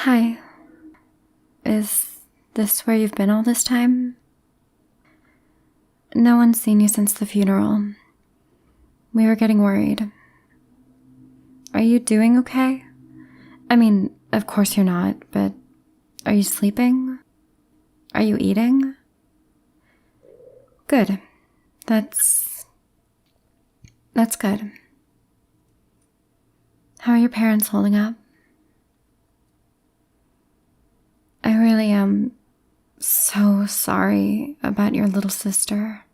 Hi. Is this where you've been all this time? No one's seen you since the funeral. We were getting worried. Are you doing okay? I mean, of course you're not, but are you sleeping? Are you eating? Good. That's good. How are your parents holding up? I really am so sorry about your little sister.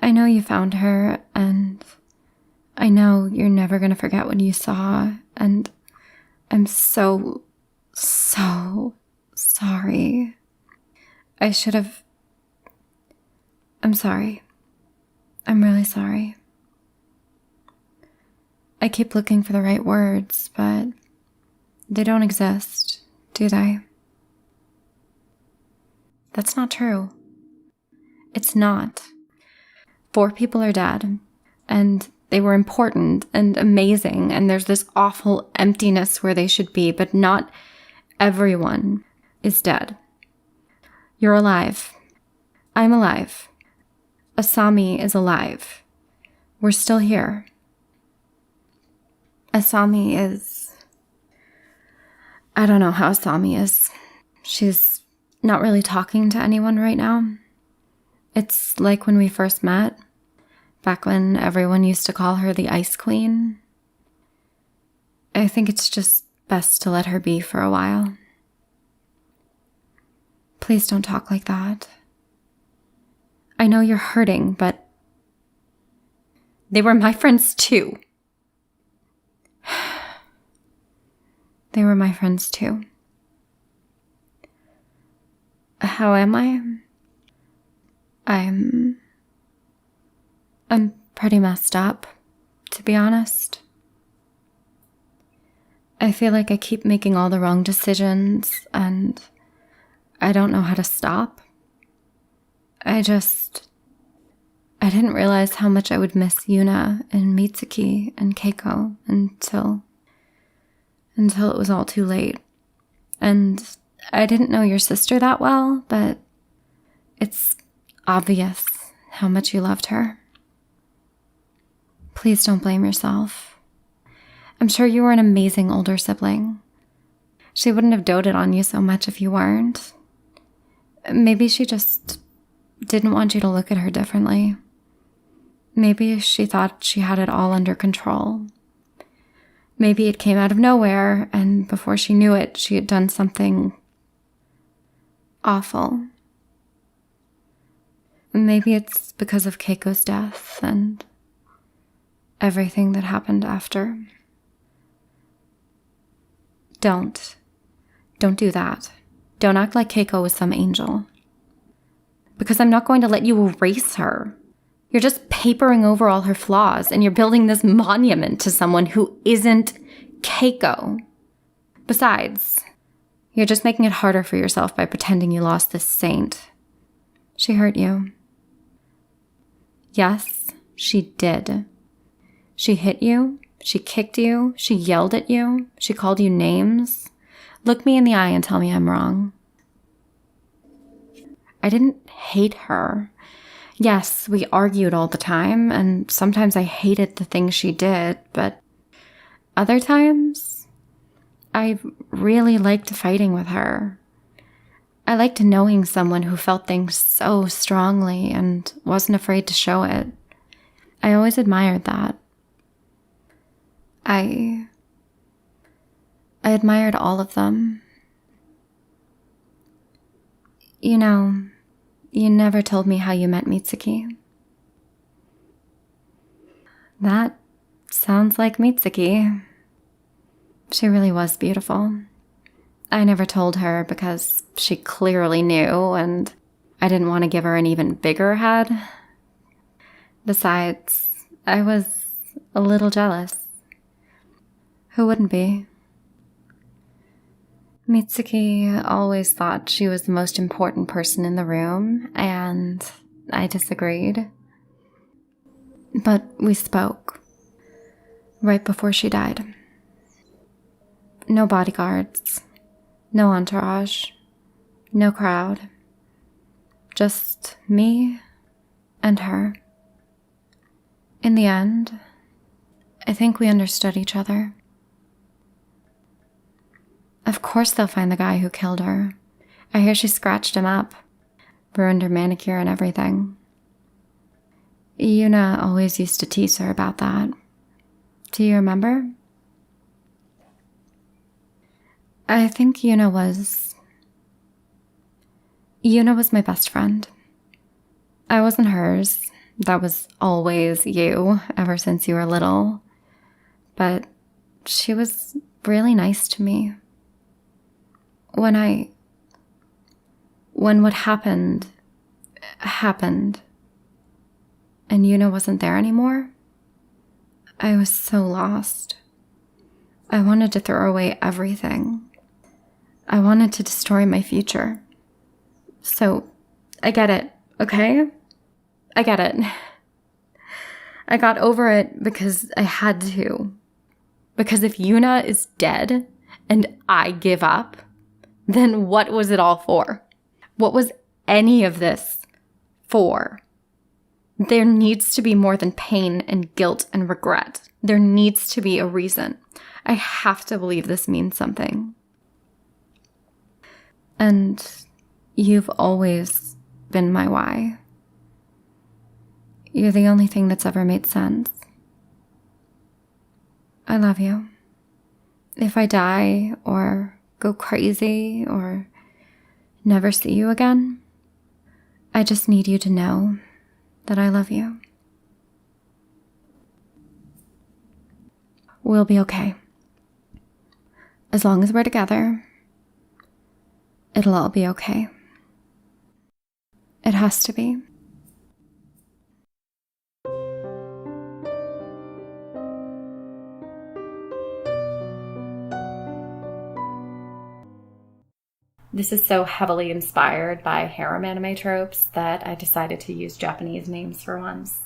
I know you found her, and I know you're never going to forget what you saw, and I'm so sorry. I'm sorry. I'm really sorry. I keep looking for the right words, but they don't exist, do they? That's not true. It's not. 4 people are dead, and they were important and amazing, and there's this awful emptiness where they should be, but not everyone is dead. You're alive. I'm alive. Asami is alive. We're still here. Asami is... I don't know how Asami is. She's not really talking to anyone right now. It's like when we first met, back when everyone used to call her the Ice Queen. I think it's just best to let her be for a while. Please don't talk like that. I know you're hurting, but they were my friends too. They were my friends too. How am I? I'm pretty messed up, to be honest. I feel like I keep making all the wrong decisions, and I don't know how to stop. I didn't realize how much I would miss Yuna and Mitsuki and Keiko until it was all too late. And I didn't know your sister that well, but it's obvious how much you loved her. Please don't blame yourself. I'm sure you were an amazing older sibling. She wouldn't have doted on you so much if you weren't. Maybe she just didn't want you to look at her differently. Maybe she thought she had it all under control. Maybe it came out of nowhere, and before she knew it, she had done something awful. Maybe it's because of Keiko's death and everything that happened after. Don't do that. Don't act like Keiko was some angel. Because I'm not going to let you erase her. You're just papering over all her flaws, and you're building this monument to someone who isn't Keiko. Besides, you're just making it harder for yourself by pretending you lost this saint. She hurt you. Yes, she did. She hit you. She kicked you. She yelled at you. She called you names. Look me in the eye and tell me I'm wrong. I didn't hate her. Yes, we argued all the time, and sometimes I hated the things she did, but other times, I really liked fighting with her. I liked knowing someone who felt things so strongly and wasn't afraid to show it. I always admired that. I admired all of them. You know, you never told me how you met Mitsuki. That sounds like Mitsuki. She really was beautiful. I never told her because she clearly knew, and I didn't want to give her an even bigger head. Besides, I was a little jealous. Who wouldn't be? Mitsuki always thought she was the most important person in the room, and I disagreed. But we spoke right before she died. No bodyguards, No entourage. No crowd. Just me and her. In the end, I think we understood each other. Of course they'll find the guy who killed her. I hear she scratched him up, ruined her manicure and everything. Yuna always used to tease her about that. Do you remember? I think Yuna was my best friend. I wasn't hers. That was always you, ever since you were little. But she was really nice to me. When what happened, and Yuna wasn't there anymore, I was so lost. I wanted to throw away everything. I wanted to destroy my future. So, I get it, okay? I get it. I got over it because I had to. Because if Yuna is dead and I give up, then what was it all for? What was any of this for? There needs to be more than pain and guilt and regret. There needs to be a reason. I have to believe this means something. And you've always been my why. You're the only thing that's ever made sense. I love you. If I die or go crazy or never see you again, I just need you to know that I love you. We'll be okay. As long as we're together, it'll all be okay. It has to be. This is so heavily inspired by harem anime tropes that I decided to use Japanese names for once.